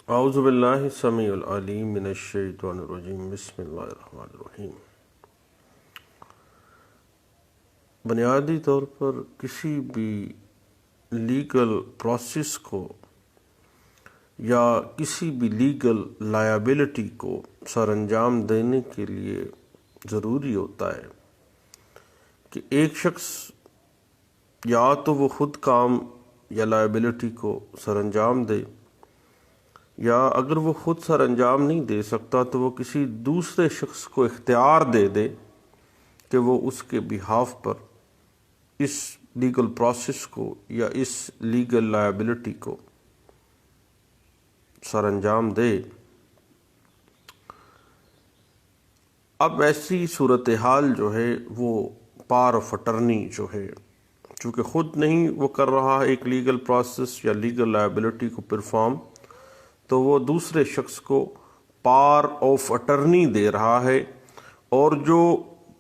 اعوذ باللہ السمیع العلیم من الشیطان الرجیم بسم اللہ الرحمن الرحیم۔ بنیادی طور پر کسی بھی لیگل پروسیس کو یا کسی بھی لیگل لائبلٹی کو سر انجام دینے کے لیے ضروری ہوتا ہے کہ ایک شخص یا تو وہ خود کام یا لائبلٹی کو سر انجام دے، یا اگر وہ خود سر انجام نہیں دے سکتا تو وہ کسی دوسرے شخص کو اختیار دے دے کہ وہ اس کے بہاف پر اس لیگل پروسیس کو یا اس لیگل لائبلٹی کو سر انجام دے۔ اب ایسی صورتحال جو ہے وہ پاور آف اٹرنی جو ہے، چونکہ خود نہیں وہ کر رہا ہے ایک لیگل پروسیس یا لیگل لائبلٹی کو پرفارم، تو وہ دوسرے شخص کو پاور آف اٹرنی دے رہا ہے، اور جو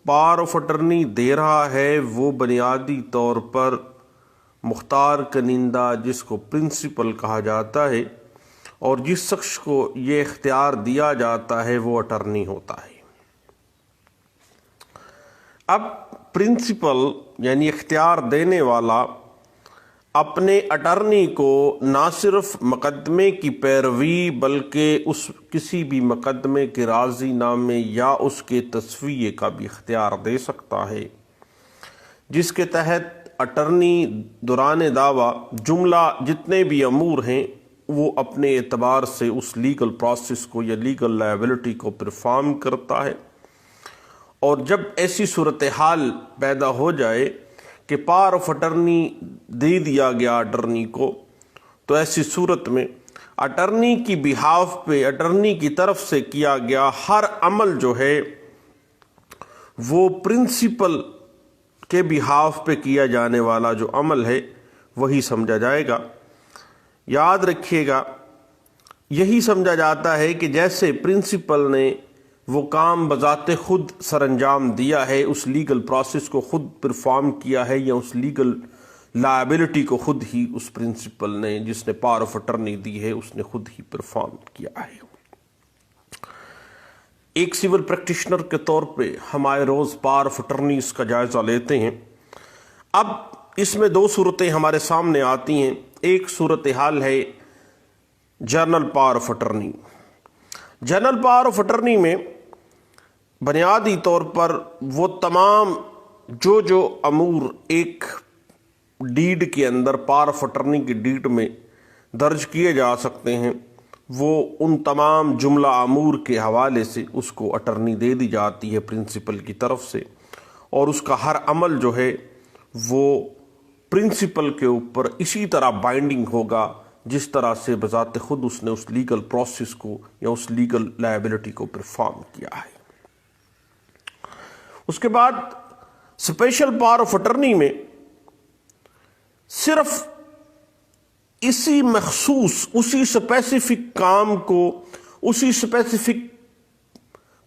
پاور آف اٹرنی دے رہا ہے وہ بنیادی طور پر مختار کنندہ، جس کو پرنسپل کہا جاتا ہے، اور جس شخص کو یہ اختیار دیا جاتا ہے وہ اٹرنی ہوتا ہے۔ اب پرنسپل یعنی اختیار دینے والا اپنے اٹرنی کو نہ صرف مقدمے کی پیروی بلکہ اس کسی بھی مقدمے کے راضی نامے یا اس کے تصفیے کا بھی اختیار دے سکتا ہے، جس کے تحت اٹرنی دوران دعویٰ جملہ جتنے بھی امور ہیں وہ اپنے اعتبار سے اس لیگل پروسیس کو یا لیگل لائبلٹی کو پرفارم کرتا ہے۔ اور جب ایسی صورتحال پیدا ہو جائے کہ پاور آف اٹرنی دے دیا گیا اٹرنی کو، تو ایسی صورت میں اٹرنی کی بہاف پہ اٹرنی کی طرف سے کیا گیا ہر عمل جو ہے وہ پرنسپل کے بہاف پہ کیا جانے والا جو عمل ہے وہی سمجھا جائے گا۔ یاد رکھیے گا، یہی سمجھا جاتا ہے کہ جیسے پرنسپل نے وہ کام بذات خود سر انجام دیا ہے، اس لیگل پروسیس کو خود پرفارم کیا ہے، یا اس لیگل لائبلٹی کو خود ہی اس پرنسپل نے جس نے پاور آف اٹرنی دی ہے اس نے خود ہی پرفارم کیا ہے۔ ایک سول پریکٹیشنر کے طور پہ ہم آئے روز پاور آف اٹرنیز کا جائزہ لیتے ہیں۔ اب اس میں دو صورتیں ہمارے سامنے آتی ہیں۔ ایک صورتحال ہے general power of attorney. General power of attorney میں بنیادی طور پر وہ تمام جو امور ایک ڈیڈ کے اندر پاور آف اٹرنی کی ڈیڈ میں درج کیے جا سکتے ہیں، وہ ان تمام جملہ امور کے حوالے سے اس کو اٹرنی دے دی جاتی ہے پرنسپل کی طرف سے، اور اس کا ہر عمل جو ہے وہ پرنسپل کے اوپر اسی طرح بائنڈنگ ہوگا جس طرح سے بذات خود اس نے اس لیگل پروسیس کو یا اس لیگل لائبلٹی کو پرفارم کیا ہے۔ اس کے بعد اسپیشل پاور آف اٹرنی میں صرف اسی مخصوص اسی اسپیسیفک کام کو، اسی اسپیسیفک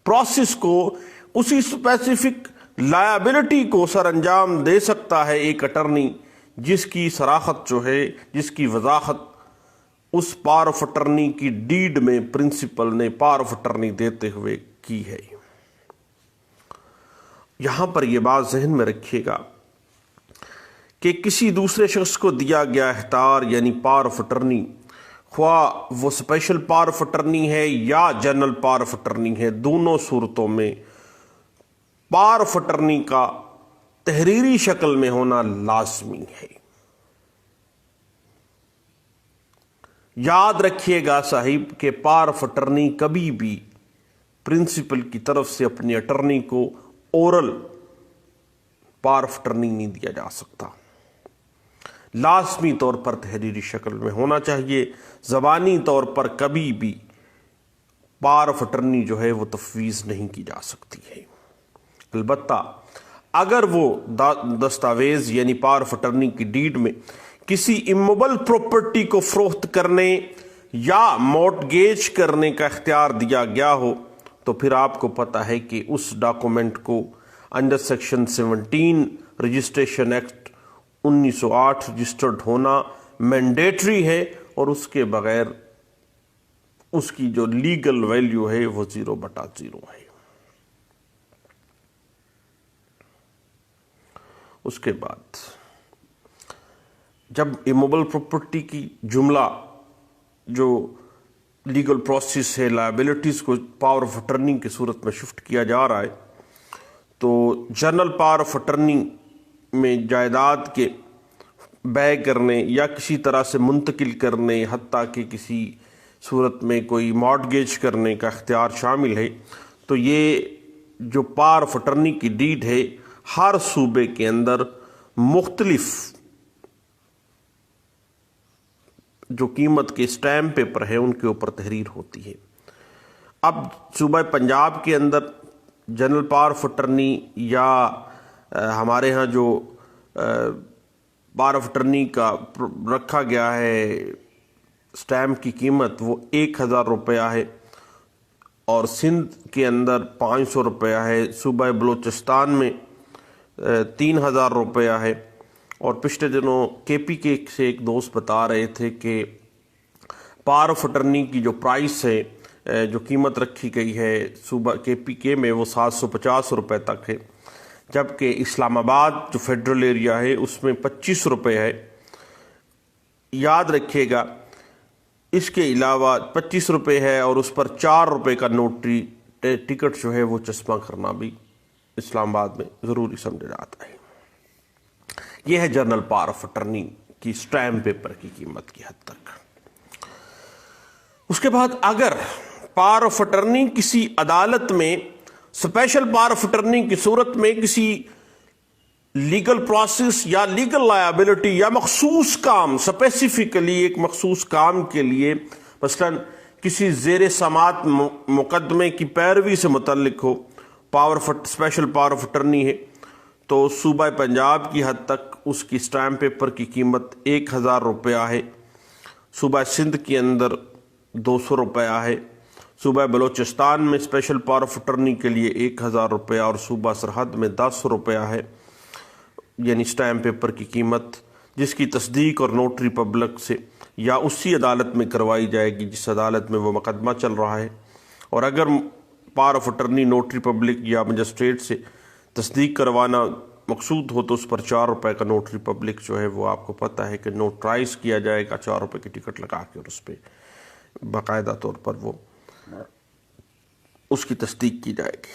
پروسیس کو، اسی اسپیسیفک لائبلٹی کو سر انجام دے سکتا ہے ایک اٹرنی، جس کی صراحت جو ہے، جس کی وضاحت اس پاور آف اٹرنی کی ڈیڈ میں پرنسپل نے پاور آف اٹرنی دیتے ہوئے کی ہے۔ یہاں پر یہ بات ذہن میں رکھیے گا کہ کسی دوسرے شخص کو دیا گیا اختیار یعنی پاور آف اٹرنی، خواہ وہ اسپیشل پاور آف اٹرنی ہے یا جنرل پاور آف اٹرنی ہے، دونوں صورتوں میں پاور آف اٹرنی کا تحریری شکل میں ہونا لازمی ہے۔ یاد رکھیے گا صاحب کہ پاور آف اٹرنی کبھی بھی پرنسپل کی طرف سے اپنی اٹرنی کو اورل پاور آف اٹرنی نہیں دیا جا سکتا، لازمی طور پر تحریری شکل میں ہونا چاہیے۔ زبانی طور پر کبھی بھی پاور آف اٹرنی جو ہے وہ تفویض نہیں کی جا سکتی ہے۔ البتہ اگر وہ دستاویز یعنی پاور آف اٹرنی کی ڈیڈ میں کسی اموبل پراپرٹی کو فروخت کرنے یا مورٹگیج کرنے کا اختیار دیا گیا ہو، تو پھر آپ کو پتہ ہے کہ اس ڈاکومنٹ کو under section 17 registration act 1908 registered ہونا مینڈیٹری ہے، اور اس کے بغیر اس کی جو لیگل ویلیو ہے وہ 0/0 ہے۔ اس کے بعد جب ایموبل پراپرٹی کی جملہ جو لیگل پروسیس ہے، لائبلٹیز کو پاور آف اٹرنی کی صورت میں شفٹ کیا جا رہا ہے، تو جنرل پاور آف اٹرنی میں جائیداد کے بیع کرنے یا کسی طرح سے منتقل کرنے، حتیٰ کہ کسی صورت میں کوئی مارٹگیج کرنے کا اختیار شامل ہے۔ تو یہ جو پاور آف اٹرنی کی ڈیڈ ہے، ہر صوبے کے اندر مختلف جو قیمت کے اسٹیمپ پیپر ہے ان کے اوپر تحریر ہوتی ہے۔ اب صوبہ پنجاب کے اندر جنرل پاور آف اٹرنی یا ہمارے ہاں جو پاور آف اٹرنی کا رکھا گیا ہے اسٹیمپ کی قیمت، وہ 1000 روپیہ ہے، اور سندھ کے اندر 500 روپیہ ہے، صوبہ بلوچستان میں 3000 روپیہ ہے۔ اور پچھلے دنوں کے پی کے سے ایک دوست بتا رہے تھے کہ پاور آف اٹرنی کی جو پرائس ہے، جو قیمت رکھی گئی ہے صوبہ کے پی کے میں، وہ 750 روپے تک ہے، جبکہ اسلام آباد جو فیڈرل ایریا ہے اس میں 25 روپے ہے۔ یاد رکھیے گا اس کے علاوہ 25 روپے ہے، اور اس پر 4 روپے کا نوٹری ٹکٹ جو ہے وہ چسپاں کرنا بھی اسلام آباد میں ضروری سمجھا جاتا ہے۔ یہ ہے جنرل پاور آف اٹرنی کی اسٹیمپ پیپر کی قیمت کی حد تک۔ اس کے بعد اگر پاور آف اٹرنی کسی عدالت میں اسپیشل پاور آف اٹرنی کی صورت میں کسی لیگل پروسیس یا لیگل لائبلٹی یا مخصوص کام، اسپیسیفکلی ایک مخصوص کام کے لیے، مثلا کسی زیر سماعت مقدمے کی پیروی سے متعلق ہو، اسپیشل پاور آف اٹرنی ہے، تو صوبہ پنجاب کی حد تک اس کی اسٹیمپ پیپر کی قیمت 1000 روپیہ ہے، صوبہ سندھ کے اندر 200 روپیہ ہے، صوبہ بلوچستان میں اسپیشل پاور آف اٹرنی کے لیے 1000 روپیہ، اور صوبہ سرحد میں 10 روپیہ ہے، یعنی اسٹیمپ پیپر کی قیمت، جس کی تصدیق اور نوٹری پبلک سے یا اسی عدالت میں کروائی جائے گی جس عدالت میں وہ مقدمہ چل رہا ہے۔ اور اگر power of attorney notary public یا مجسٹریٹ سے تصدیق کروانا مقصود ہو تو اس پر 4 روپے کا نوٹری پبلک جو ہے وہ آپ کو پتہ ہے کہ نوٹرائز کیا جائے گا 4 روپے کی ٹکٹ لگا کے، اور اس پہ باقاعدہ طور پر وہ اس کی تصدیق کی جائے گی۔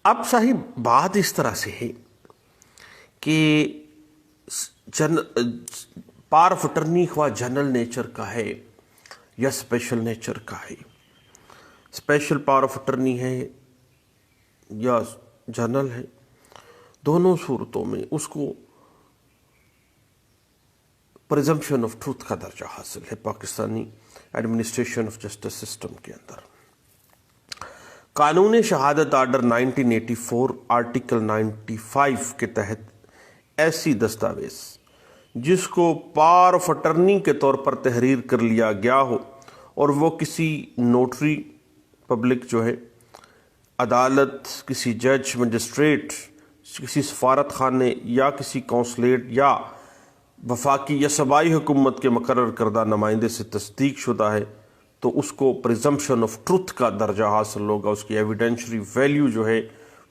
اب صحیح بات اس طرح سے ہے کہ پاور آف اٹرنی خواہ جنرل نیچر کا ہے یا اسپیشل نیچر کا ہے، اسپیشل پاور آف اٹرنی ہے یا جنرل ہے، دونوں صورتوں میں اس کو پریزمپشن آف ٹروتھ کا درجہ حاصل ہے Pakistani administration of justice system کے اندر۔ قانون شہادت آرڈر 1984 آرٹیکل 95 کے تحت ایسی دستاویز جس کو پاور آف اٹرنی کے طور پر تحریر کر لیا گیا ہو، اور وہ کسی نوٹری پبلک جو ہے، عدالت، کسی جج، مجسٹریٹ، کسی سفارت خانے یا کسی قونصلیٹ یا وفاقی یا صوبائی حکومت کے مقرر کردہ نمائندے سے تصدیق شدہ ہے، تو اس کو پریزمپشن آف ٹروتھ کا درجہ حاصل ہوگا، اس کی ایویڈینشری ویلیو جو ہے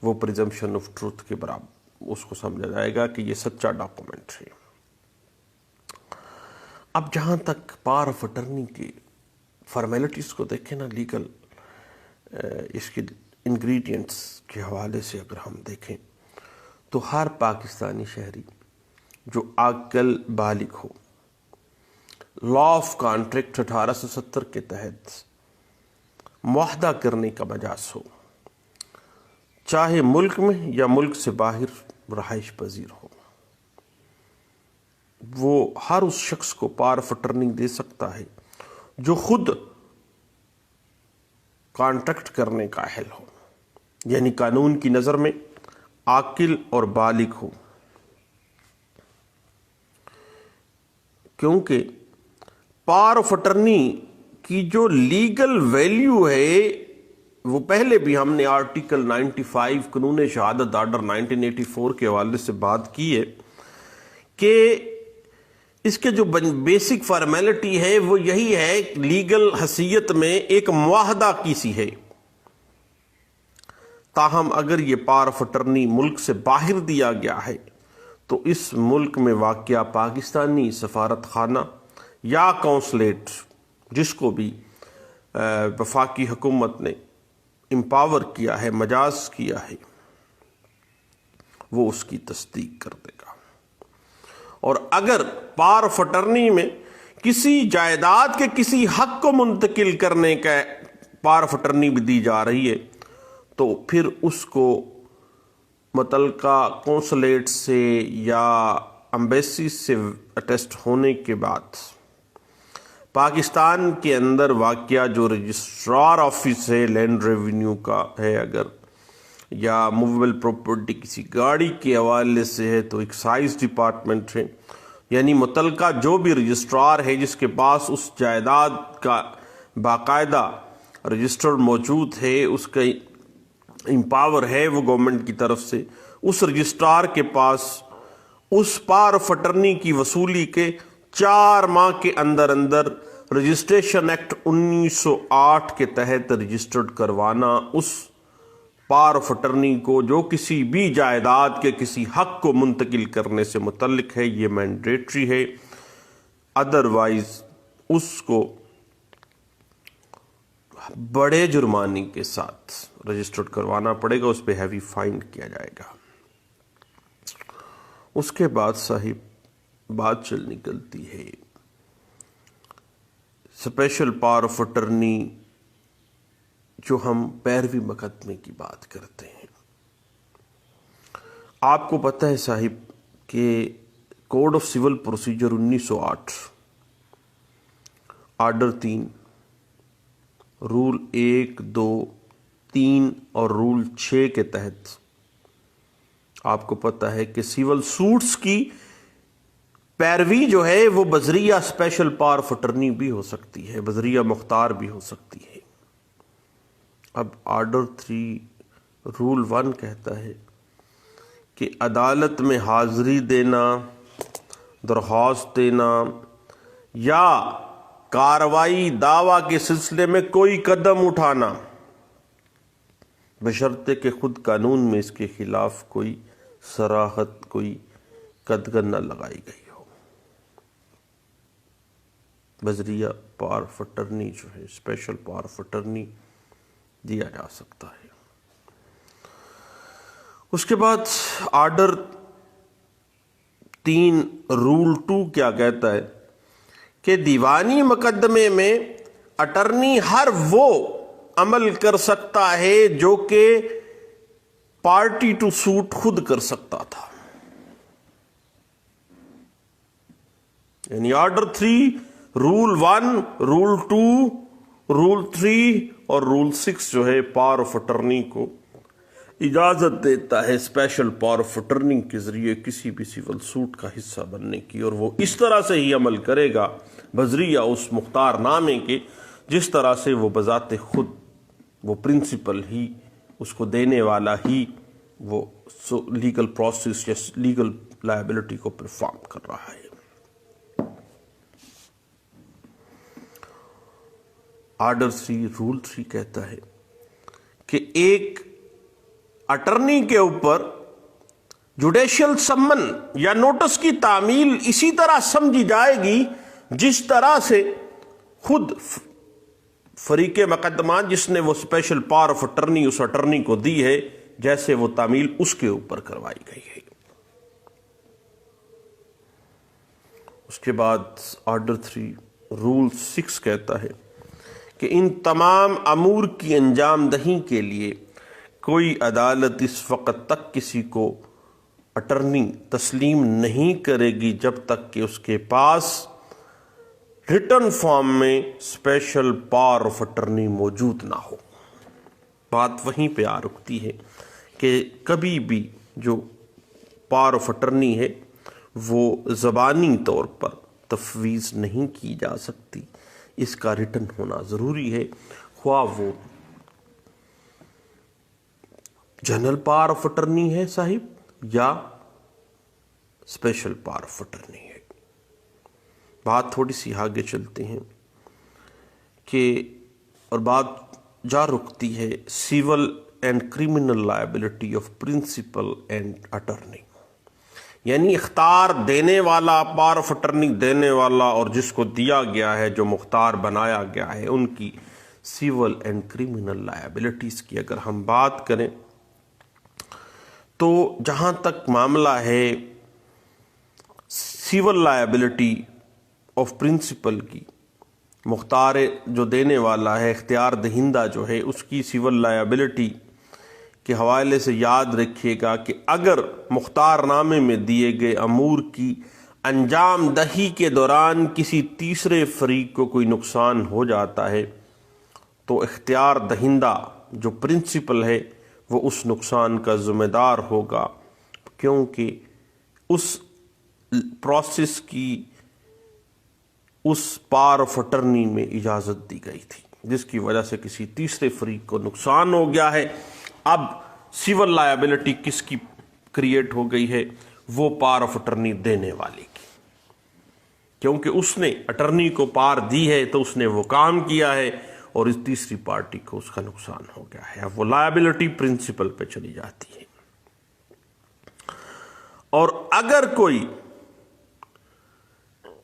وہ پریزمپشن آف ٹروتھ کے برابر اس کو سمجھا جائے گا کہ یہ سچا ڈاکومنٹ ہے۔ اب جہاں تک پاور آف اٹرنی کی فارمیلٹیز کو دیکھیں نا، لیگل اس کے انگریڈینٹس کے حوالے سے اگر ہم دیکھیں تو ہر پاکستانی شہری جو عاقل بالغ ہو، لا آف کانٹریکٹ 1870 کے تحت معاہدہ کرنے کا مجاز ہو، چاہے ملک میں یا ملک سے باہر رہائش پذیر ہو، وہ ہر اس شخص کو پاور آف اٹرنی دے سکتا ہے جو خود کانٹریکٹ کرنے کا اہل ہو، یعنی قانون کی نظر میں عاقل اور بالغ ہو، کیونکہ پاور آف اٹرنی کی جو لیگل ویلیو ہے وہ پہلے بھی ہم نے آرٹیکل 95 قانون شہادت آرڈر 1984 کے حوالے سے بات کی ہے کہ اس کے جو بیسک فارمیلٹی ہے وہ یہی ہے، لیگل حیثیت میں ایک معاہدہ کی سی ہے، تاہم اگر یہ پاور آف اٹرنی ملک سے باہر دیا گیا ہے تو اس ملک میں واقع پاکستانی سفارت خانہ یا کونسلیٹ، جس کو بھی وفاقی حکومت نے امپاور کیا ہے، مجاز کیا ہے، وہ اس کی تصدیق کر دے گا۔ اور اگر پاور آف اٹرنی میں کسی جائیداد کے کسی حق کو منتقل کرنے کا پاور آف اٹرنی بھی دی جا رہی ہے تو پھر اس کو متعلقہ کونسلیٹ سے یا امبیسی سے اٹیسٹ ہونے کے بعد پاکستان کے اندر واقع جو رجسٹرار آفس ہے لینڈ ریونیو کا ہے اگر، یا موویبل پراپرٹی کسی گاڑی کے حوالے سے ہے تو ایکسائز ڈپارٹمنٹ ہے، یعنی متعلقہ جو بھی رجسٹرار ہے جس کے پاس اس جائیداد کا باقاعدہ رجسٹر موجود ہے، اس کا امپاور ہے وہ گورنمنٹ کی طرف سے، اس رجسٹرار کے پاس اس پاور آف اٹرنی کی وصولی کے 4 ماہ کے اندر رجسٹریشن ایکٹ 1908 کے تحت رجسٹرڈ کروانا اس پاور آف اٹرنی کو جو کسی بھی جائیداد کے کسی حق کو منتقل کرنے سے متعلق ہے، یہ مینڈیٹری ہے، ادروائز اس کو بڑے جرمانے کے ساتھ رجسٹرڈ کروانا پڑے گا، اس پہ ہیوی فائن کیا جائے گا۔ اس کے بعد صاحب بات چل نکلتی ہے اسپیشل پاور آف اٹرنی، جو ہم پیروی مقدمے کی بات کرتے ہیں۔ آپ کو پتہ ہے صاحب کہ code of civil procedure 1908 order 3 rule 1، 2، 3 اور رول 6 کے تحت آپ کو پتہ ہے کہ سیول سوٹس کی پیروی جو ہے وہ بذریعہ اسپیشل پاور آف اٹرنی بھی ہو سکتی ہے، بذریعہ مختار بھی ہو سکتی ہے۔ اب آرڈر 3 رول 1 کہتا ہے کہ عدالت میں حاضری دینا، درخواست دینا یا کارروائی دعویٰ کے سلسلے میں کوئی قدم اٹھانا، بشرطے کہ خود قانون میں اس کے خلاف کوئی صراحت، کوئی قدغن نہ لگائی گئی ہو، بذریعہ پاور آف اٹرنی جو ہے اسپیشل پاور آف اٹرنی دیا جا سکتا ہے۔ اس کے بعد آرڈر 3 رول 2 کیا کہتا ہے کہ دیوانی مقدمے میں اٹرنی ہر وہ عمل کر سکتا ہے جو کہ پارٹی ٹو سوٹ خود کر سکتا تھا، یعنی آرڈر 3 رول 1، رول 2، رول 3 اور رول 6 جو ہے پاور آف اٹرنی کو اجازت دیتا ہے اسپیشل پاور آف اٹرنی کے ذریعے کسی بھی سول سوٹ کا حصہ بننے کی، اور وہ اس طرح سے ہی عمل کرے گا بذریعہ اس مختار نامے کے جس طرح سے وہ بذات خود وہ پرنسپل ہی، اس کو دینے والا ہی وہ لیگل پروسیس یا لیگل لائبلٹی کو پرفارم کر رہا ہے۔ آرڈر 3 رول 3 کہتا ہے کہ ایک اٹرنی کے اوپر جوڈیشل سمن یا نوٹس کی تعمیل اسی طرح سمجھی جائے گی جس طرح سے خود فریق مقدمہ جس نے وہ اسپیشل پاور آف اٹرنی اس اٹرنی کو دی ہے، جیسے وہ تعمیل اس کے اوپر کروائی گئی ہے۔ اس کے بعد آرڈر 3 رول 6 کہتا ہے کہ ان تمام امور کی انجام دہی کے لیے کوئی عدالت اس وقت تک کسی کو اٹرنی تسلیم نہیں کرے گی جب تک کہ اس کے پاس ریٹن فارم میں اسپیشل پاور آف اٹرنی موجود نہ ہو۔ بات وہیں پہ آ رکتی ہے کہ کبھی بھی جو پاور آف اٹرنی ہے وہ زبانی طور پر تفویض نہیں کی جا سکتی، اس کا ریٹن ہونا ضروری ہے، خواہ وہ جنرل پاور آف اٹرنی ہے صاحب یا اسپیشل پاور آف اٹرنی ہے۔ بات تھوڑی سی آگے چلتے ہیں کہ اور بات جا رکتی ہے civil and criminal liability of principal and attorney, یعنی اختیار دینے والا، پاور آف اٹرنی دینے والا اور جس کو دیا گیا ہے، جو مختار بنایا گیا ہے، ان کی سیول اینڈ کریمنل لائبلٹیز کی اگر ہم بات کریں تو جہاں تک معاملہ ہے سیول لائبلٹی آف پرنسپل کی، مختار جو دینے والا ہے، اختیار دہندہ جو ہے، اس کی سیول لائبلٹی کے حوالے سے یاد رکھیے گا کہ اگر مختار نامے میں دیے گئے امور کی انجام دہی کے دوران کسی تیسرے فریق کو کوئی نقصان ہو جاتا ہے تو اختیار دہندہ جو پرنسپل ہے وہ اس نقصان کا ذمہ دار ہوگا، کیونکہ اس پروسیس کی اس پاور آف اٹرنی میں اجازت دی گئی تھی، جس کی وجہ سے کسی تیسرے فریق کو نقصان ہو گیا ہے۔ اب سیول لائبلٹی کس کی کریٹ ہو گئی ہے؟ وہ پاور آف اٹرنی دینے والے کی، کیونکہ اس نے اٹرنی کو پار دی ہے تو اس نے وہ کام کیا ہے اور اس تیسری پارٹی کو اس کا نقصان ہو گیا ہے، اب وہ لائبلٹی پرنسپل پہ چلی جاتی ہے۔ اور اگر کوئی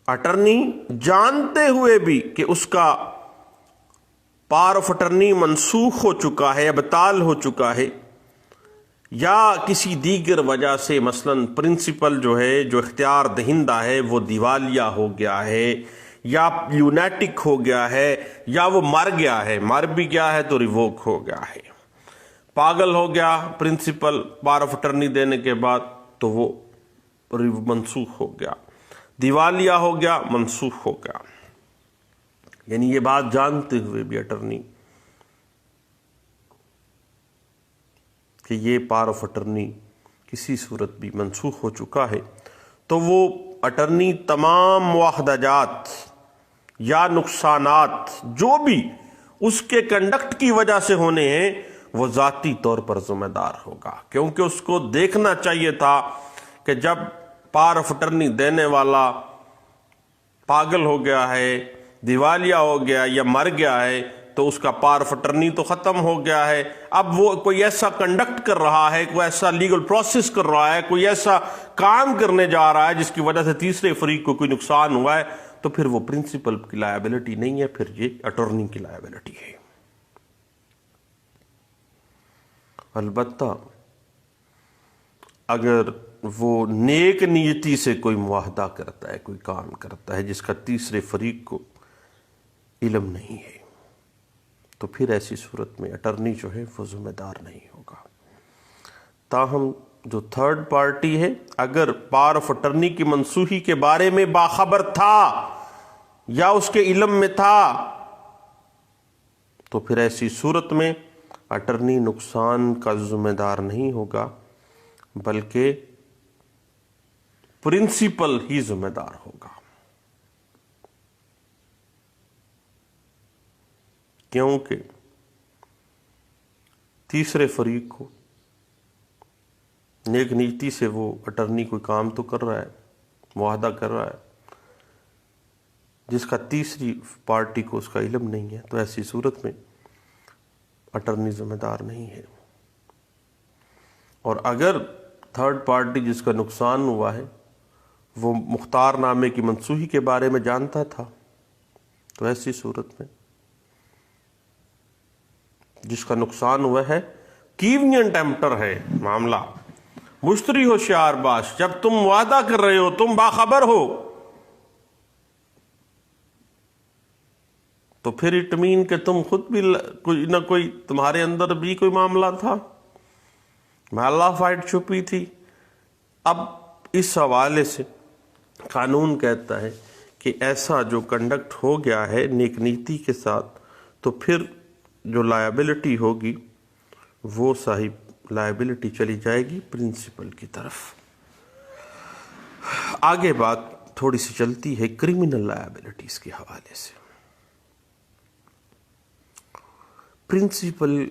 اٹرنی جانتے ہوئے بھی کہ اس کا پاور آف اٹرنی منسوخ ہو چکا ہے، ابطال ہو چکا ہے، یا کسی دیگر وجہ سے مثلا پرنسپل جو ہے، جو اختیار دہندہ ہے، وہ دیوالیہ ہو گیا ہے یا یونیٹک ہو گیا ہے یا وہ مر گیا ہے، مر بھی گیا ہے تو ریووک ہو گیا ہے، پاگل ہو گیا پرنسپل پاور آف اٹرنی دینے کے بعد تو وہ منسوخ ہو گیا، دیوالیہ ہو گیا، منسوخ ہو گیا۔ یعنی یہ بات جانتے ہوئے بھی اٹرنی کہ یہ پاور آف اٹرنی کسی صورت بھی منسوخ ہو چکا ہے تو وہ اٹرنی تمام معاہدہ جات یا نقصانات جو بھی اس کے کنڈکٹ کی وجہ سے ہونے ہیں وہ ذاتی طور پر ذمہ دار ہوگا، کیونکہ اس کو دیکھنا چاہیے تھا کہ جب پاور آف اٹرنی دینے والا پاگل ہو گیا ہے، دیوالیہ ہو گیا یا مر گیا ہے تو اس کا پاور آف اٹرنی تو ختم ہو گیا ہے، اب وہ کوئی ایسا کنڈکٹ کر رہا ہے، کوئی ایسا لیگل پروسیس کر رہا ہے، کوئی ایسا کام کرنے جا رہا ہے جس کی وجہ سے تیسرے فریق کو کوئی نقصان ہوا ہے تو پھر وہ پرنسپل کی لائبلٹی نہیں ہے، پھر یہ اٹارنی کی لائبلٹی ہے۔ البتہ اگر وہ نیک نیتی سے کوئی معاہدہ کرتا ہے، کوئی کام کرتا ہے جس کا تیسرے فریق کو علم نہیں ہے تو پھر ایسی صورت میں اٹرنی جو ہے وہ ذمہ دار نہیں ہوگا۔ تاہم جو تھرڈ پارٹی ہے اگر پاور آف اٹرنی کی منسوخی کے بارے میں باخبر تھا یا اس کے علم میں تھا تو پھر ایسی صورت میں اٹرنی نقصان کا ذمہ دار نہیں ہوگا بلکہ پرنسپل ہی ذمہ دار ہوگا، کیونکہ تیسرے فریق کو نیک نیتی سے وہ اٹرنی کوئی کام تو کر رہا ہے، معاہدہ کر رہا ہے جس کا تیسری پارٹی کو اس کا علم نہیں ہے، تو ایسی صورت میں اٹرنی ذمہ دار نہیں ہے۔ اور اگر تھرڈ پارٹی جس کا نقصان ہوا ہے وہ مختار نامے کی منسوخی کے بارے میں جانتا تھا تو ایسی صورت میں جس کا نقصان ہوا ہے کیونینٹ ایمپٹر ہے معاملہ، مشتری ہوشیار باش، جب تم وعدہ کر رہے ہو، تم باخبر ہو تو پھر اٹمین کہ تم خود بھی کوئی نہ کوئی تمہارے اندر بھی کوئی معاملہ تھا، محلہ فائٹ چھپی تھی۔ اب اس حوالے سے قانون کہتا ہے کہ ایسا جو کنڈکٹ ہو گیا ہے نیک نیتی کے ساتھ تو پھر جو لائبلٹی ہوگی وہ صاحب لائبلٹی چلی جائے گی پرنسپل کی طرف۔ آگے بات تھوڑی سی چلتی ہے کرمنل لائبلٹیز کے حوالے سے۔ پرنسپل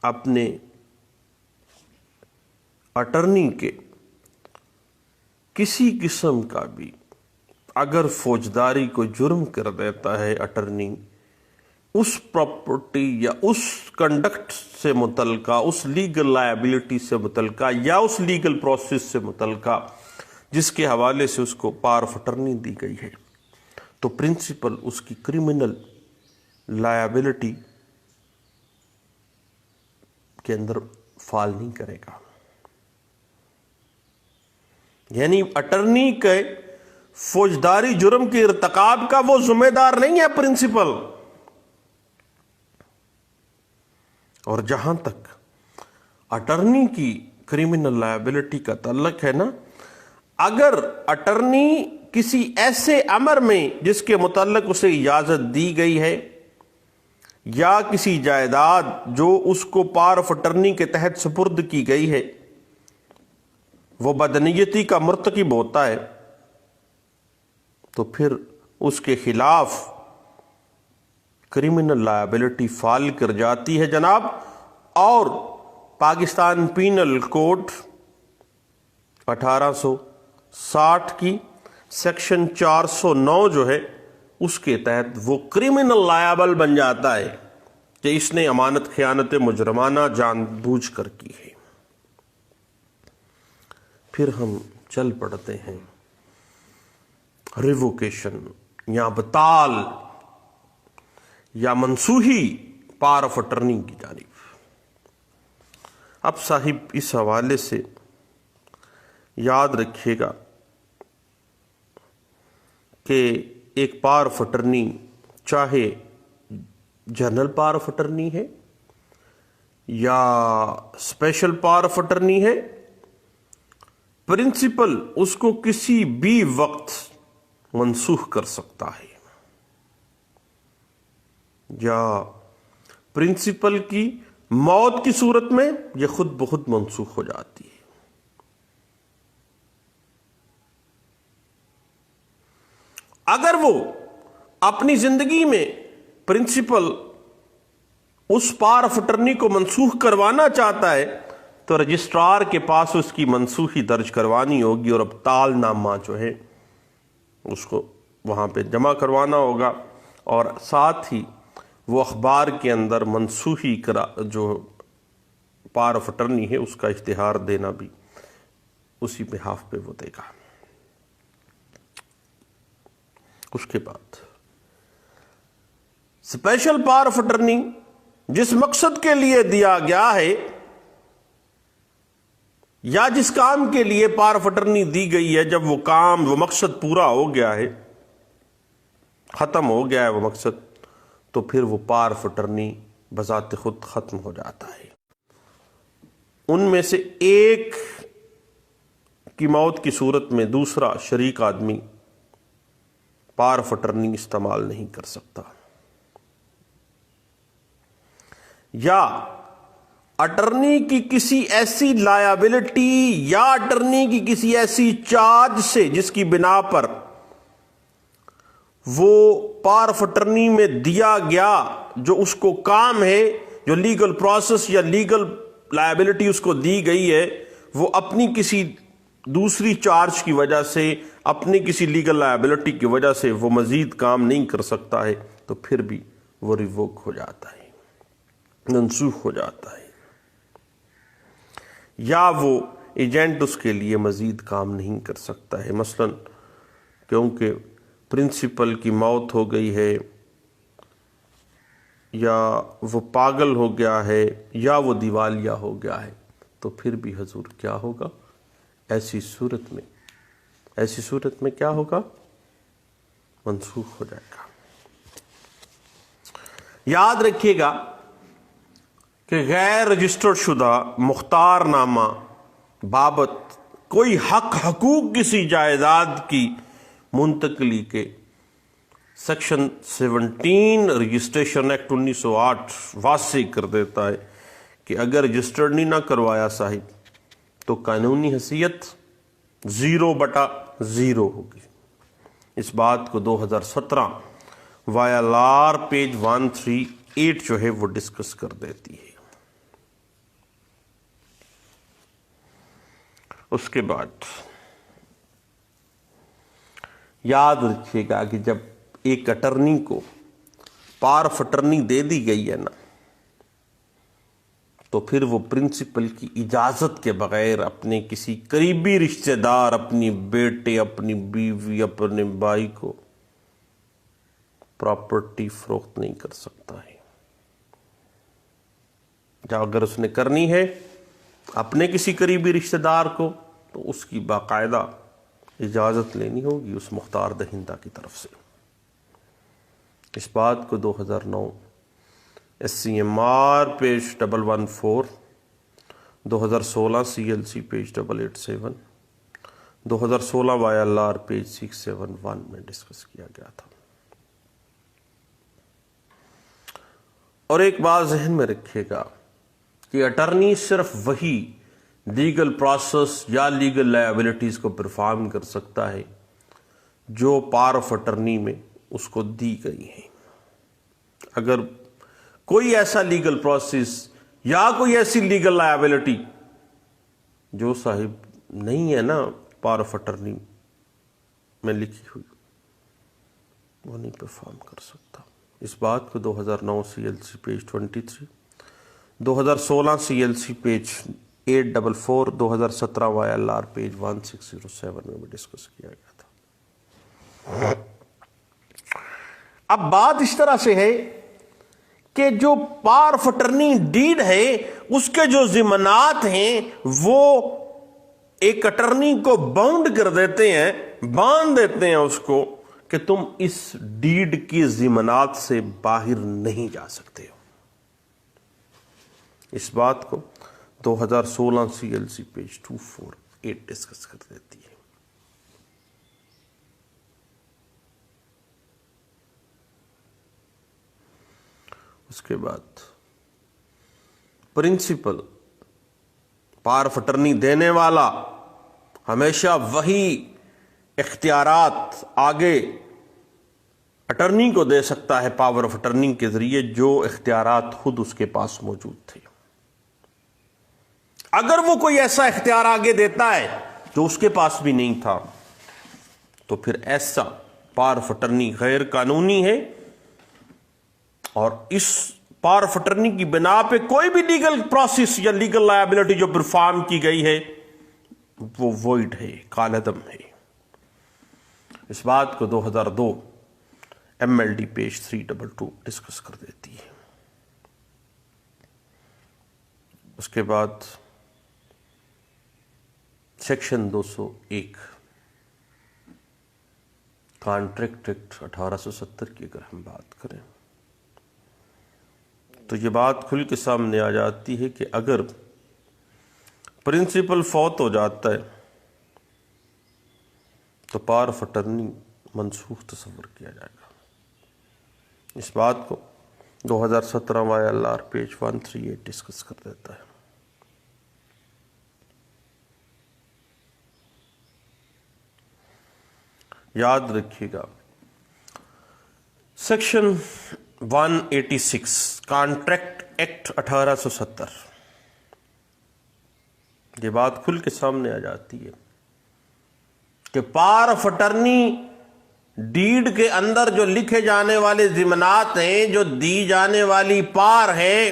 اپنے اٹرنی کے کسی قسم کا بھی اگر فوجداری کو جرم کر دیتا ہے اٹرنی، اس پراپرٹی یا اس کنڈکٹ سے متعلقہ، اس لیگل لائبلٹی سے متعلقہ یا اس لیگل پروسیس سے متعلقہ جس کے حوالے سے اس کو پاور آف اٹرنی دی گئی ہے، تو پرنسپل اس کی کرمنل لائبلٹی کے اندر فال نہیں کرے گا۔ یعنی اٹرنی کے فوجداری جرم کے ارتکاب کا وہ ذمہ دار نہیں ہے پرنسپل۔ اور جہاں تک اٹرنی کی کرمنل لائبلٹی کا تعلق ہے نا، اگر اٹرنی کسی ایسے امر میں جس کے متعلق اسے اجازت دی گئی ہے یا کسی جائیداد جو اس کو پاور آف اٹرنی کے تحت سپرد کی گئی ہے، وہ بدنیتی کا مرتکب ہوتا ہے، تو پھر اس کے خلاف کرمنل لائبلٹی فال کر جاتی ہے جناب۔ اور پاکستان پینل کوڈ 1860 کی سیکشن 409 جو ہے، اس کے تحت وہ کرمنل لائبل بن جاتا ہے کہ اس نے امانت خیانت مجرمانہ جان بوجھ کر کی ہے۔ پھر ہم چل پڑتے ہیں ریووکیشن یا ابطال یا منسوخی پاور آف اٹرنی کی جانب۔ اب صاحب اس حوالے سے یاد رکھیے گا کہ ایک پاور آف اٹرنی چاہے جنرل پاور آف اٹرنی ہے یا اسپیشل پاور آف اٹرنی ہے، پرنسپل اس کو کسی بھی وقت منسوخ کر سکتا ہے، یا پرنسپل کی موت کی صورت میں یہ خود بخود منسوخ ہو جاتی ہے۔ اگر وہ اپنی زندگی میں پرنسپل اس پاور آف اٹرنی کو منسوخ کروانا چاہتا ہے تو رجسٹرار کے پاس اس کی منسوخی درج کروانی ہوگی اور ابطال نامہ جو ہے اس کو وہاں پہ جمع کروانا ہوگا، اور ساتھ ہی وہ اخبار کے اندر منسوخی جو پاور آف اٹرنی ہے اس کا اشتہار دینا بھی اسی بحاف پہ وہ دے گا۔ اس کے بعد اسپیشل پاور آف اٹرنی جس مقصد کے لیے دیا گیا ہے یا جس کام کے لیے پاور آف اٹرنی دی گئی ہے، جب وہ کام وہ مقصد پورا ہو گیا ہے، ختم ہو گیا ہے وہ مقصد، تو پھر وہ پاور آف اٹرنی بذات خود ختم ہو جاتا ہے۔ ان میں سے ایک کی موت کی صورت میں دوسرا شریک آدمی پاور آف اٹرنی استعمال نہیں کر سکتا، یا اٹرنی کی کسی ایسی لائبلٹی یا اٹرنی کی کسی ایسی چارج سے جس کی بنا پر وہ پاور آف اٹرنی میں دیا گیا جو اس کو کام ہے، جو لیگل پروسیس یا لیگل لائبلٹی اس کو دی گئی ہے، وہ اپنی کسی دوسری چارج کی وجہ سے، اپنی کسی لیگل لائبلٹی کی وجہ سے وہ مزید کام نہیں کر سکتا ہے، تو پھر بھی وہ ریووک ہو جاتا ہے، منسوخ ہو جاتا ہے، یا وہ ایجنٹ اس کے لیے مزید کام نہیں کر سکتا ہے، مثلا کیونکہ پرنسپل کی موت ہو گئی ہے، یا وہ پاگل ہو گیا ہے، یا وہ دیوالیہ ہو گیا ہے، تو پھر بھی حضور کیا ہوگا؟ ایسی صورت میں کیا ہوگا؟ منسوخ ہو جائے گا۔ یاد رکھیے گا کہ غیر رجسٹرڈ شدہ مختار نامہ بابت کوئی حقوق کسی جائیداد کی منتقلی کے سیکشن 17 رجسٹریشن ایکٹ 1908 واضح کر دیتا ہے کہ اگر رجسٹرڈ نہیں نہ کروایا صاحب تو قانونی حیثیت 0/0 ہوگی۔ اس بات کو 2017 وائلار پیج 138 جو ہے وہ ڈسکس کر دیتی ہے۔ اس کے بعد یاد رکھیے گا کہ جب ایک اٹرنی کو پاور آف اٹرنی دے دی گئی ہے نا، تو پھر وہ پرنسپل کی اجازت کے بغیر اپنے کسی قریبی رشتہ دار، اپنی بیٹے، اپنی بیوی، اپنے بھائی کو پراپرٹی فروخت نہیں کر سکتا ہے۔ یا اگر اس نے کرنی ہے اپنے کسی قریبی رشتہ دار کو، تو اس کی باقاعدہ اجازت لینی ہوگی اس مختار دہندہ کی طرف سے۔ اس بات کو 2009 SCMR page 114، 2016 CLC page 887، 2016 YLR page 671 میں ڈسکس کیا گیا تھا۔ اور ایک بات ذہن میں رکھیے گا کہ اٹرنی صرف وہی لیگل پروسیس یا لیگل لائبلٹیز کو پرفارم کر سکتا ہے جو پاور آف اٹرنی میں اس کو دی گئی ہیں۔ اگر کوئی ایسا لیگل پروسیس یا کوئی ایسی لیگل لائبلٹی جو صاحب نہیں ہے نا پاور آف اٹرنی میں لکھی ہوئی، وہ نہیں پرفارم کر سکتا۔ اس بات کو 2009 CLC page 23، 2016 CLC page 844، 2017 YLR page 1607 میں بھی ڈسکس کیا گیا تھا۔ اب بات اس طرح سے ہے کہ جو پاور آف اٹرنی ڈیڈ ہے اس کے جو ضمانات ہیں وہ ایک اٹرنی کو باؤنڈ کر دیتے ہیں، باندھ دیتے ہیں اس کو کہ تم اس ڈیڈ کی ضمانات سے باہر نہیں جا سکتے ہو۔ اس بات کو 2016 CLC پیج 248 ڈسکس کر دیتی ہے۔ اس کے بعد پرنسپل پاور آف اٹرنی دینے والا ہمیشہ وہی اختیارات آگے اٹرنی کو دے سکتا ہے پاور آف اٹرنی کے ذریعے جو اختیارات خود اس کے پاس موجود تھے۔ اگر وہ کوئی ایسا اختیار آگے دیتا ہے جو اس کے پاس بھی نہیں تھا، تو پھر ایسا پاور آف اٹرنی غیر قانونی ہے، اور اس پاور آف اٹرنی کی بنا پہ کوئی بھی لیگل پروسیس یا لیگل لائبلٹی جو پرفارم کی گئی ہے وہ وائڈ ہے، کالعدم ہے۔ اس بات کو 2002 MLD پیج 322 ڈسکس کر دیتی ہے۔ اس کے بعد سیکشن 201 کانٹریکٹ ایکٹ 1870 کی اگر ہم بات کریں تو یہ بات کھل کے سامنے آ جاتی ہے کہ اگر پرنسپل فوت ہو جاتا ہے تو پاور آف اٹرنی منسوخ تصور کیا جائے گا۔ اس بات کو 2017 YLR پیج 138 ڈسکس کر دیتا ہے۔ یاد رکھیے گا سیکشن 186 کانٹریکٹ ایکٹ 1870، یہ بات کھل کے سامنے آ جاتی ہے کہ پاور آف اٹرنی ڈیڈ کے اندر جو لکھے جانے والے ضمانات ہیں، جو دی جانے والی پار ہے،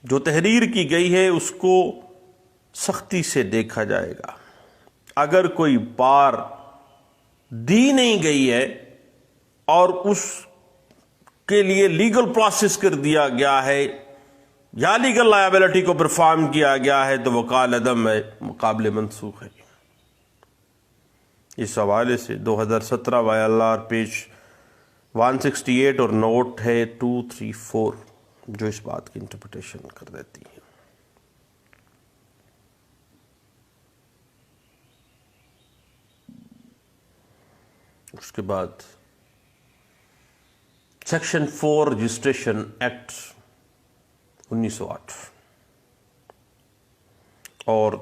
جو تحریر کی گئی ہے، اس کو سختی سے دیکھا جائے گا۔ اگر کوئی پار دی نہیں گئی ہے اور اس کے لیے لیگل پروسیس کر دیا گیا ہے یا لیگل لائبلٹی کو پرفارم کیا گیا ہے تو وہ کالعدم ہے، مقابل منسوخ ہے۔ اس حوالے سے 2017 YLR پیج 168 اور نوٹ ہے 234 جو اس بات کی انٹرپریٹیشن کر دیتی ہے۔ اس کے بعد سیکشن 4 رجسٹریشن ایکٹ 1908 اور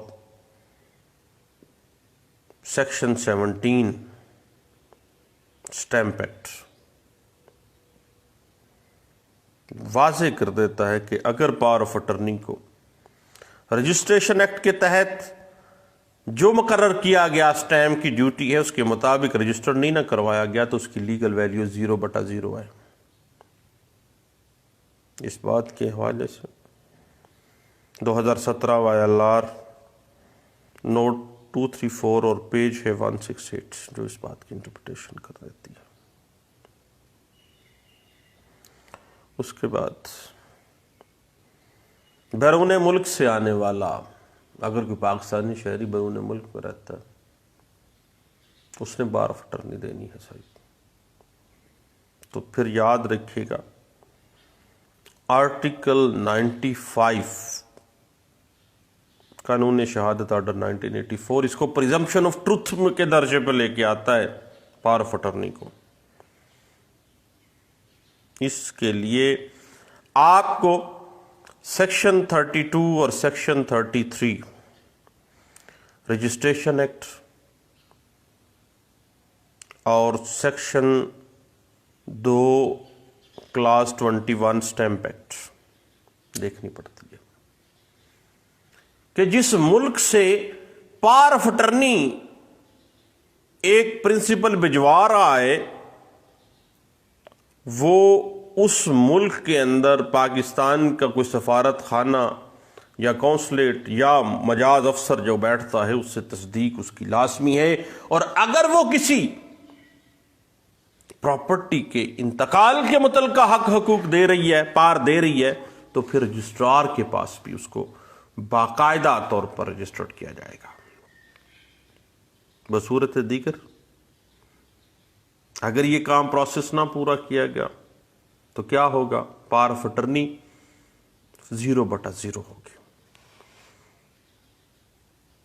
سیکشن 17 اسٹیمپ ایکٹ واضح کر دیتا ہے کہ اگر پاور آف اٹرنی کو رجسٹریشن ایکٹ کے تحت جو مقرر کیا گیا سٹیمپ کی ڈیوٹی ہے اس کے مطابق رجسٹر نہیں نہ کروایا گیا تو اس کی لیگل ویلیو 0/0 ہے۔ اس بات کے حوالے سے 2017 YLR نوٹ 234 اور پیج ہے 168 جو اس بات کی انٹرپریٹیشن کر دیتی ہے۔ اس کے بعد بیرون ملک سے آنے والا، اگر کوئی پاکستانی شہری بیرون ملک میں رہتا ہے اس نے بار آف اٹرنی دینی ہے صحیح، تو پھر یاد رکھیے گا آرٹیکل 95 قانون شہادت آرڈر 1984 اس کو پریزمپشن آف ٹروتھ کے درجے پہ لے کے آتا ہے پاور آف اٹرنی کو۔ اس کے لیے آپ کو سیکشن 32 اور سیکشن 33 رجسٹریشن ایکٹ اور سیکشن 2 کلاس 21 سٹیمپ ایکٹ دیکھنی پڑتی ہے کہ جس ملک سے پاور آف اٹرنی ایک پرنسپل بھجوا رہا ہے وہ اس ملک کے اندر پاکستان کا کوئی سفارت خانہ یا کونسلیٹ یا مجاز افسر جو بیٹھتا ہے اس سے تصدیق اس کی لازمی ہے، اور اگر وہ کسی پراپرٹی کے انتقال کے متعلقہ حق حقوق دے رہی ہے، پار دے رہی ہے، تو پھر رجسٹرار کے پاس بھی اس کو باقاعدہ طور پر رجسٹرڈ کیا جائے گا۔ بصورت دیگر اگر یہ کام پروسیس نہ پورا کیا گیا تو کیا ہوگا؟ پاور آف اٹرنی 0/0 ہوگی۔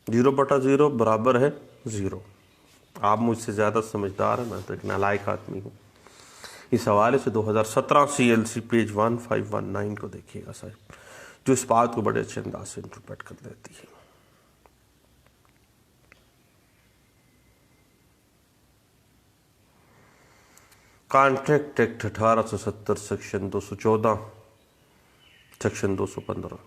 0/0 برابر ہے 0۔ آپ مجھ سے زیادہ سمجھدار ہیں، میں تو ایک نالائق آدمی ہوں۔ اس حوالے سے 2017 CLC پیج 1519 کو دیکھیے گا صاحب، جو اس بات کو بڑے اچھے انداز سے انٹرپریٹ کر دیتی ہے۔ Contract act 1870 section 214 section 215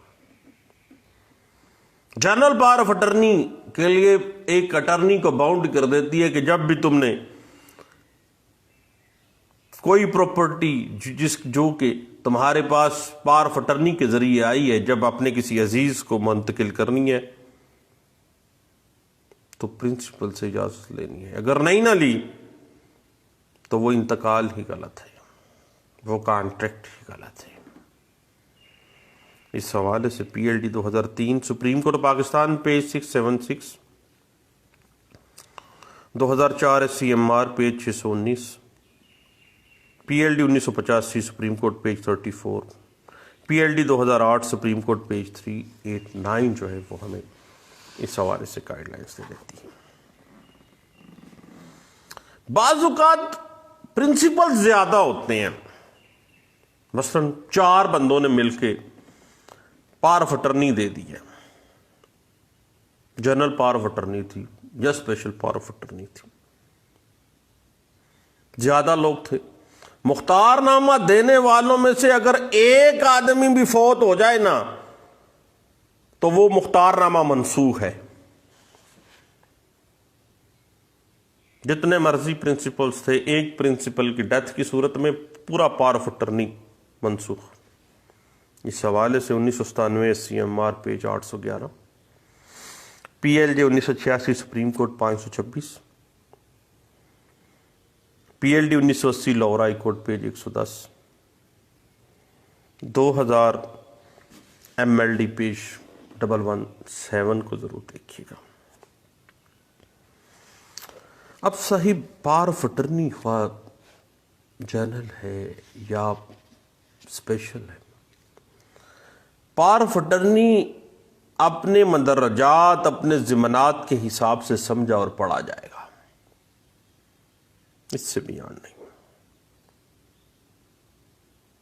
general power of attorney کے لیے ایک اٹرنی کو باؤنڈ کر دیتی ہے کہ جب بھی تم نے کوئی پراپرٹی جو کہ تمہارے پاس پاور آف اٹرنی کے ذریعے آئی ہے، جب اپنے کسی عزیز کو منتقل کرنی ہے تو پرنسپل سے اجازت لینی ہے، اگر نہیں نہ لی تو وہ انتقال ہی غلط ہے، وہ کانٹریکٹ ہی غلط ہے۔ اس حوالے سے PLD 2003 supreme court Pakistan page 676، 2004 CMR page 619، PLD 1985 supreme court page 34، PLD 2008 supreme court page 389 جو ہے وہ ہمیں اس حوالے سے گائیڈ لائنس دے دیتی ہے۔ بعض اوقات پرنسپل زیادہ ہوتے ہیں، مثلا 4 بندوں نے مل کے پاور آف اٹرنی دے دی ہے، جنرل پاور آف اٹرنی تھی یا اسپیشل پاور آف اٹرنی تھی، زیادہ لوگ تھے۔ مختار نامہ دینے والوں میں سے اگر ایک آدمی بھی فوت ہو جائے نا تو وہ مختار نامہ منسوخ ہے۔ جتنے مرضی پرنسپلز تھے، ایک پرنسپل کی ڈیتھ کی صورت میں پورا پاور آف اٹرنی منسوخ۔ اس حوالے سے 1997 CMR page 811، PLD 1986 supreme court 526، PLD 1980 Lahore high court page 110، 2000 MLD page 117 کو ضرور دیکھیے گا۔ اب صاحب پاور آف اٹرنی خواہ جنرل ہے یا اسپیشل ہے، پاور آف اٹرنی اپنے مندرجات، اپنے ضمانات کے حساب سے سمجھا اور پڑھا جائے گا، اس سے بیان نہیں،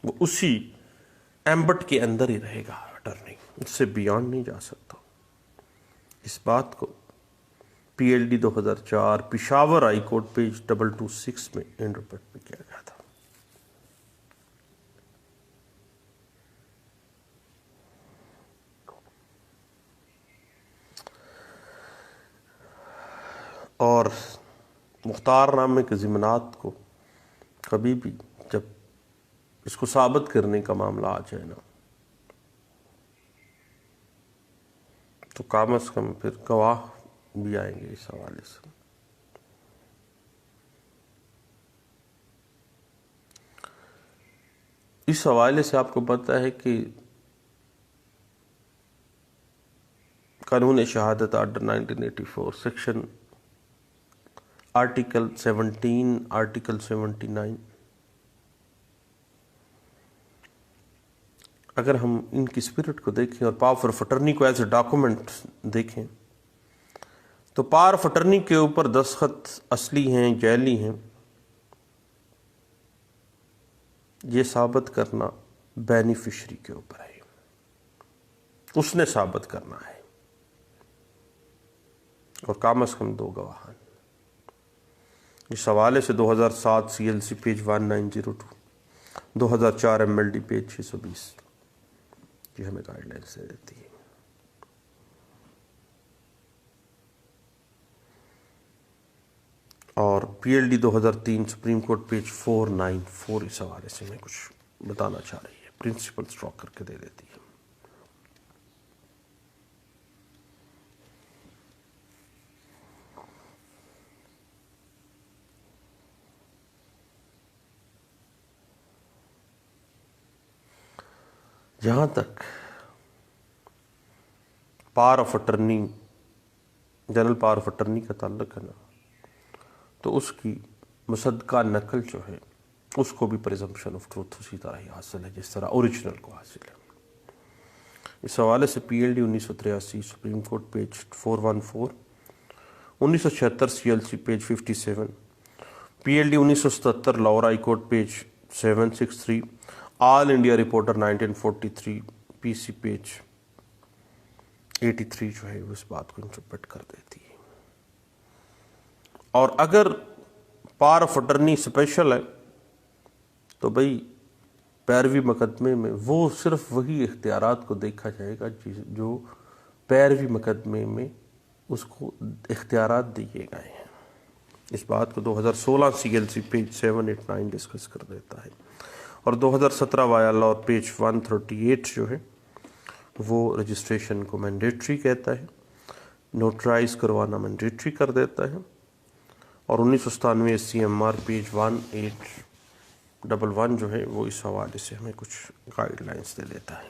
وہ اسی ایمبٹ کے اندر ہی رہے گا اٹرنی، اس سے بیان نہیں جا سکتا۔ اس بات کو PLD 2004 Peshawar high court page 226 میں انٹرپریٹ کیا گیا تھا۔ مختار نامے کے ضمنات کو کبھی بھی جب اس کو ثابت کرنے کا معاملہ آ جائے نا، تو کم از کم پھر گواہ بھی آئیں گے اس حوالے سے۔ اس حوالے سے آپ کو پتہ ہے کہ قانون شہادت آرڈر 1984 سیکشن آرٹیکل 17 آرٹیکل 79، اگر ہم ان کی اسپرٹ کو دیکھیں اور پاور آف اٹرنی کو ایز اے ڈاکومنٹ دیکھیں تو پاور آف اٹرنی کے اوپر دستخط اصلی ہیں جعلی ہیں، یہ ثابت کرنا بینیفیشری کے اوپر ہے، اس نے ثابت کرنا ہے، اور کم از کم 2 گواہان۔ اس حوالے سے 2007 CLC پیج 1902، 2004 MLD پیج 620 یہ ہمیں گائیڈ لائنس دے دیتی ہے۔ اور PLD 2003 سپریم کورٹ پیج 494 اس حوالے سے میں کچھ بتانا چاہ رہی ہے، پرنسپل اسٹراک کر کے دے دیتی ہے۔ جہاں تک power of attorney, general power of attorney کا تعلق ہے نا، تو اس کی مصدقہ نقل جو ہے اس کو بھی پریزمپشن آف ٹروتھ اسی طرح ہی حاصل ہے جس طرح اوریجنل کو حاصل ہے۔ اس حوالے سے PLD 1983 supreme court page 414، 1976 CLC page 57، PLD 1977 Lahore high court page 763، آل انڈیا رپورٹر 1943 PC پیج 83 جو ہے اس بات کو انٹرپریٹ کر دیتی ہے۔ اور اگر پاور آف اٹرنی اسپیشل ہے تو بھئی پیروی مقدمے میں وہ صرف وہی اختیارات کو دیکھا جائے گا جو پیروی مقدمے میں اس کو اختیارات دیے گئے ہیں۔ اس بات کو 2016 CLC پیج 789 ڈسکس کر دیتا ہے، اور 2017 وایا لا پیج 138 جو ہے وہ رجسٹریشن کو مینڈیٹری کہتا ہے، نوٹرائز کروانا مینڈیٹری کر دیتا ہے، اور 1997 SCMR پیج 1811 جو ہے وہ اس حوالے سے ہمیں کچھ گائیڈ لائنس دے دیتا ہے۔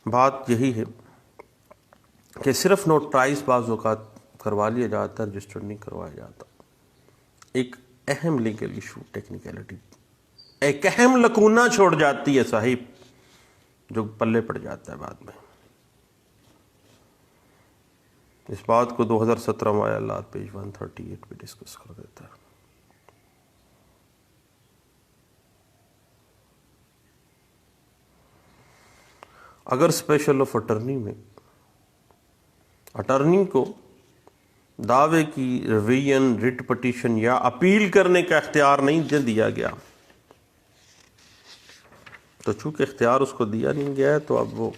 بات یہی ہے کہ صرف نوٹرائز بعض اوقات کروا لیا جاتا ہے، رجسٹر نہیں کروایا جاتا۔ ایک اہم لیگل ایشو، ٹیکنیکلٹی، ایک اہم لکونہ چھوڑ جاتی ہے صاحب، جو پلے پڑ جاتا ہے بعد میں۔ اس بات کو 2017 وایا لا پیج 138 پہ ڈسکس کر دیتا ہے۔ اگر اسپیشل آف اٹرنی میں اٹرنی کو دعوے کی ریویژن، ریٹ پٹیشن یا اپیل کرنے کا اختیار نہیں دیا گیا، تو چونکہ اختیار اس کو دیا نہیں گیا ہے تو اب وہ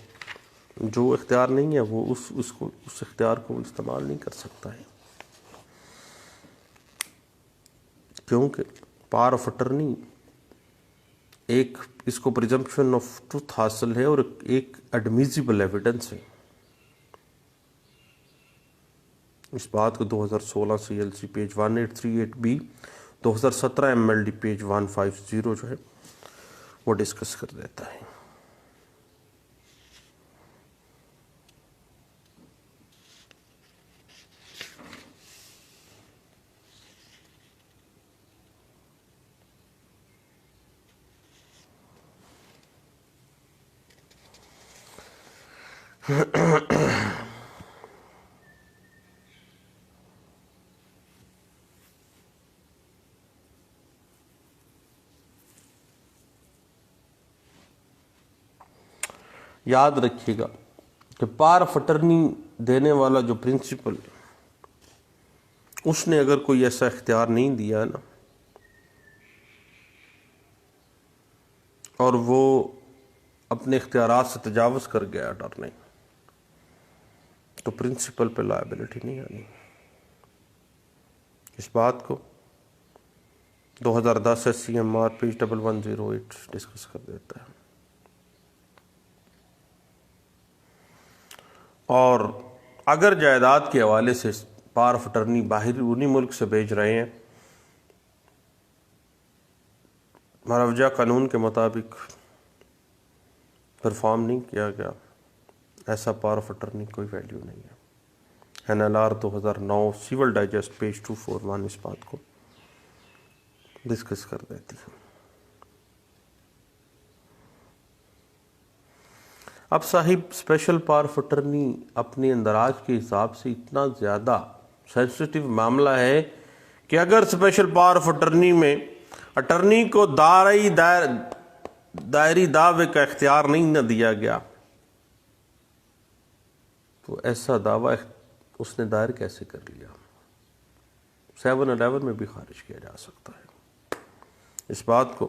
جو اختیار نہیں ہے وہ اس اختیار کو استعمال نہیں کر سکتا ہے، کیونکہ پاور آف اٹرنی ایک اس کو پریزمپشن آف ٹروتھ حاصل ہے اور ایک ایڈمیزیبل ایویڈنس ہے۔ اس بات کو 2016 CLC page 1838B، 2017 MLD page 150 جو ہے وہ ڈسکس کر دیتا ہے۔ یاد رکھیے گا کہ پاور آف اٹرنی دینے والا جو پرنسپل اس نے اگر کوئی ایسا اختیار نہیں دیا نا، اور وہ اپنے اختیارات سے تجاوز کر گیا اٹارنی تو پرنسپل پہ لائبلٹی نہیں آنی. اس بات کو 2010 SCMR پیج 1108 ڈسکس کر دیتا ہے. اور اگر جائیداد کے حوالے سے پاور آف اٹرنی باہر انہی ملک سے بھیج رہے ہیں، مروجہ قانون کے مطابق پرفارم نہیں کیا گیا، ایسا پاور آف اٹرنی کوئی ویلیو نہیں ہے. NLR 2009 سول ڈائجسٹ پیج 241 اس بات کو ڈسکس کر دیتی ہے. اب صاحب اسپیشل پاور آف اٹرنی اپنے اندراج کے حساب سے اتنا زیادہ سینسٹیو معاملہ ہے کہ اگر اسپیشل پاور آف اٹرنی میں اٹرنی کو دائری دعوے کا اختیار نہیں نہ دیا گیا تو ایسا دعویٰ اس نے دائر کیسے کر لیا؟ 711 میں بھی خارج کیا جا سکتا ہے. اس بات کو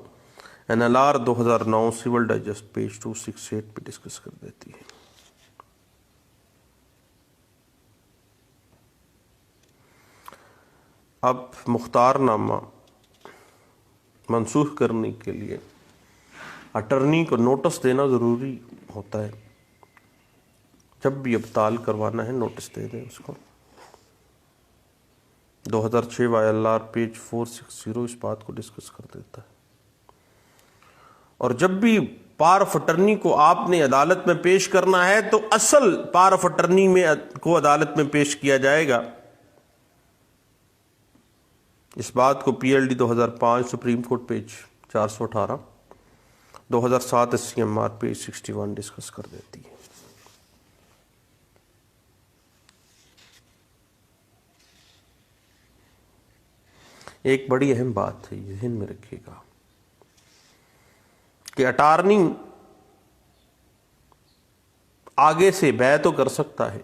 NLR 2009 سول ڈائجسٹ پیج 268 پہ ڈسکس کر دیتی ہے. اب مختار نامہ منسوخ کرنے کے لیے اٹرنی کو نوٹس دینا ضروری ہوتا ہے. جب بھی ابطال کروانا ہے نوٹس دے دیں اس کو. 2006 YLR پیج 460 اس بات کو ڈسکس کر دیتا ہے. اور جب بھی پاور آف اٹرنی کو آپ نے عدالت میں پیش کرنا ہے تو اصل پاور آف اٹرنی میں کو عدالت میں پیش کیا جائے گا. اس بات کو PLD 2005 supreme court page 418 2007 SCMR page 61 discuss کر دیتی ہے. ایک بڑی اہم بات ہے، یہ ذہن میں رکھیے گا کہ اٹارنی آگے سے بیع تو کر سکتا ہے،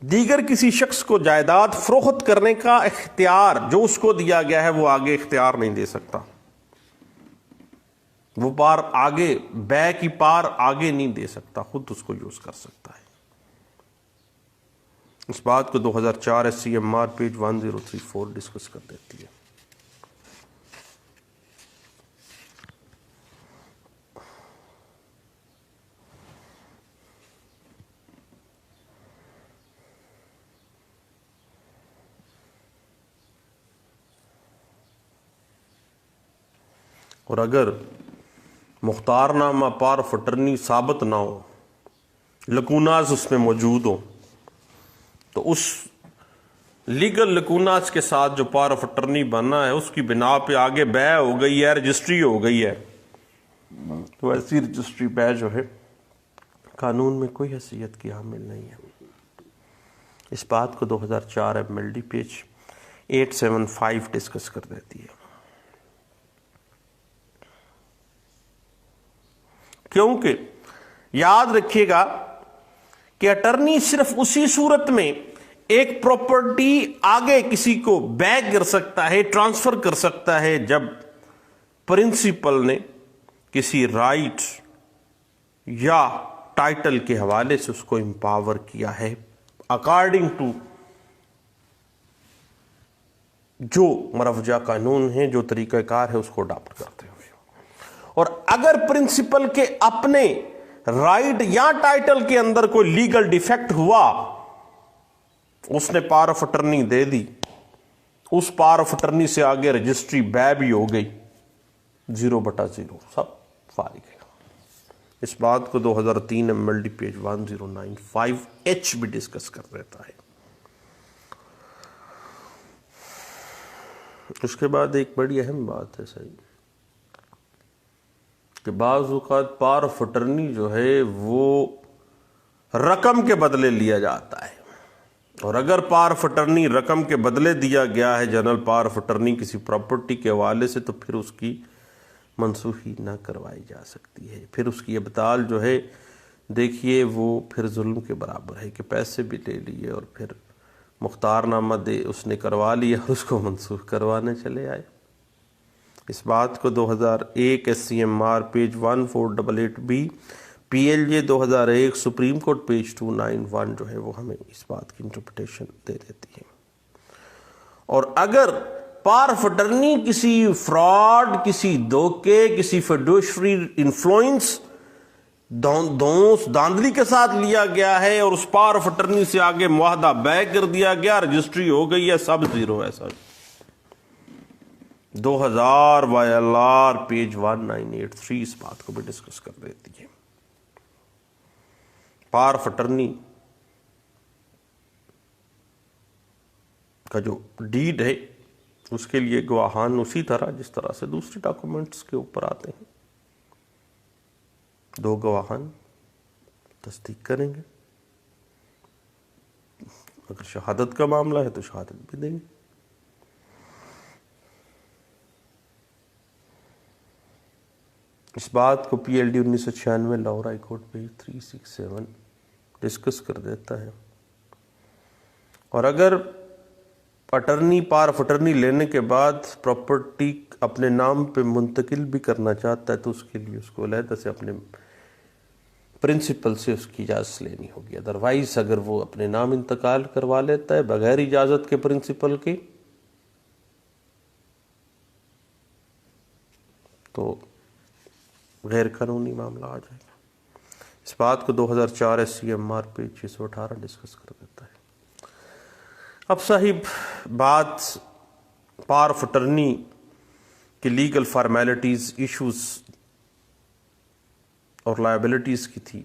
دیگر کسی شخص کو جائیداد فروخت کرنے کا اختیار جو اس کو دیا گیا ہے وہ آگے اختیار نہیں دے سکتا. وہ پار آگے بیع کی پار آگے نہیں دے سکتا، خود اس کو یوز کر سکتا ہے. اس بات کو 2004 SCMR پیج 1034 ڈسکس کر دیتی ہے. اور اگر مختار نامہ پاور آف اٹرنی ثابت نہ ہو، لکوناز اس میں موجود ہو، تو اس لیگل لکوناز کے ساتھ جو پاور آف اٹرنی بننا ہے اس کی بنا پہ آگے بیع ہو گئی ہے، رجسٹری ہو گئی ہے، تو ایسی رجسٹری بیع جو ہے قانون میں کوئی حیثیت کی حامل نہیں ہے. اس بات کو 2004 MLD پیج 875 ڈسکس کر دیتی ہے. کیونکہ یاد رکھیے گا کہ اٹرنی صرف اسی صورت میں ایک پراپرٹی آگے کسی کو بیع کر سکتا ہے، ٹرانسفر کر سکتا ہے، جب پرنسپل نے کسی رائٹ یا ٹائٹل کے حوالے سے اس کو امپاور کیا ہے اکارڈنگ ٹو جو مروجہ قانون ہے، جو طریقہ کار ہے اس کو اڈاپٹ کرتے ہوئے. اور اگر پرنسپل کے اپنے رائٹ یا ٹائٹل کے اندر کوئی لیگل ڈیفیکٹ ہوا، اس نے پاور آف اٹرنی دے دی، اس پاور آف اٹرنی سے آگے رجسٹری بیع بھی ہو گئی، 0/0 سب فارغ ہے. اس بات کو 2003 MLD پیج 1095H بھی ڈسکس کر دیتا ہے. اس کے بعد ایک بڑی اہم بات ہے صحیح کہ بعض اوقات پاور آف اٹرنی جو ہے وہ رقم کے بدلے لیا جاتا ہے، اور اگر پاور آف اٹرنی رقم کے بدلے دیا گیا ہے جنرل پاور آف اٹرنی کسی پراپرٹی کے حوالے سے، تو پھر اس کی منسوخی نہ کروائی جا سکتی ہے. پھر اس کی ابطال جو ہے دیکھیے وہ پھر ظلم کے برابر ہے کہ پیسے بھی لے لیے اور پھر مختار نامہ دے اس نے کروا لیا اور اس کو منسوخ کروانے چلے آئے. اس بات کو 2001 SCMR page 1488B، PLJ 2001 supreme court page 291 جو ہے وہ ہمیں اس بات کی انٹرپریٹیشن دے دیتی ہے۔ اور اگر پار فٹرنی کسی فراڈ، کسی دھوکے، کسی فیڈوشری انفلوئنس، دھاندلی کے ساتھ لیا گیا ہے اور اس پار آف اٹرنی سے آگے معاہدہ بے کر دیا گیا، رجسٹری ہو گئی ہے، سب زیرو ہے سر۔ 2000 YLR پیج 1983 اس بات کو بھی ڈسکس کر دیتی ہے۔ پار آف اٹرنی کا جو ڈیڈ ہے اس کے لیے گواہان اسی طرح جس طرح سے دوسرے ڈاکومنٹس کے اوپر آتے ہیں، 2 گواہان تصدیق کریں گے، اگر شہادت کا معاملہ ہے تو شہادت بھی دیں گے۔ اس بات کو PLD 1996 Lahore high court page 367 discuss کر دیتا ہے۔ اور اگر اٹرنی پار آف اٹرنی لینے کے بعد پراپرٹی اپنے نام پہ منتقل بھی کرنا چاہتا ہے تو اس کے لیے اس کو علیحدہ سے اپنے پرنسپل سے اس کی اجازت لینی ہوگی، ادروائز اگر وہ اپنے نام انتقال کروا لیتا ہے بغیر اجازت کے پرنسپل کی تو غیر قانونی معاملہ آ جائے گا۔ اس بات کو 2004 SCMR پیج 618 ڈسکس کر دیتا ہے۔ اب صاحب بات پار آف اٹرنی کی لیگل فارمیلٹیز، ایشوز اور لائبلٹیز کی تھی،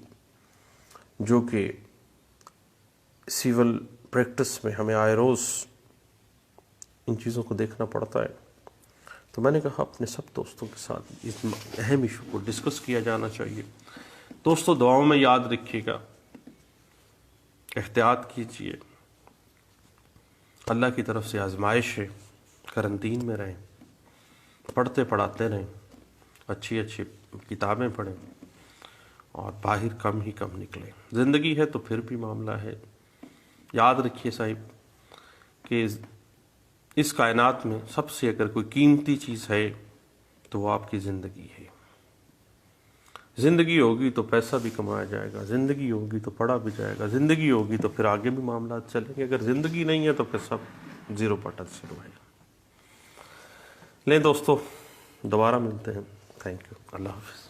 جو کہ سیول پریکٹس میں ہمیں آئے روز ان چیزوں کو دیکھنا پڑتا ہے۔ تو میں نے کہا اپنے سب دوستوں کے ساتھ اس اہم ایشو کو ڈسکس کیا جانا چاہیے۔ دوستوں دعاؤں میں یاد رکھیے گا، احتیاط کیجیے، اللہ کی طرف سے آزمائش ہے، کرنٹین میں رہیں، پڑھتے پڑھاتے رہیں، اچھی اچھی کتابیں پڑھیں اور باہر کم ہی کم نکلیں۔ زندگی ہے تو پھر بھی معاملہ ہے۔ یاد رکھیے صاحب کہ اس کائنات میں سب سے اگر کوئی قیمتی چیز ہے تو وہ آپ کی زندگی ہے۔ زندگی ہوگی تو پیسہ بھی کمایا جائے گا، زندگی ہوگی تو پڑھا بھی جائے گا، زندگی ہوگی تو پھر آگے بھی معاملات چلیں گے۔ اگر زندگی نہیں ہے تو پھر سب زیرو پر ٹچ شروع ہے۔ لیں دوستو، دوبارہ ملتے ہیں۔ تھینک یو، اللہ حافظ۔